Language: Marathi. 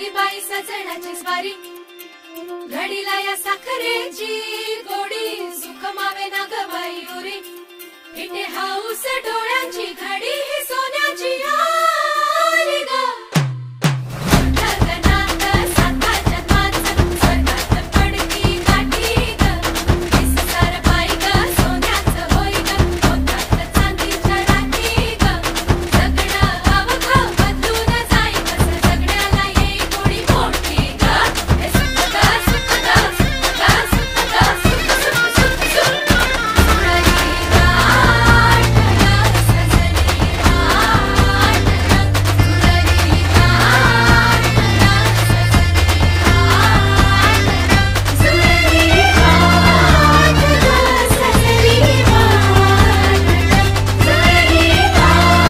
आली बाई सजणाची स्वारी, घडीला या साखरेची गोडी, सुख मावे ना ग बाई उरी, इथे हाऊस डोळ्यांची घडी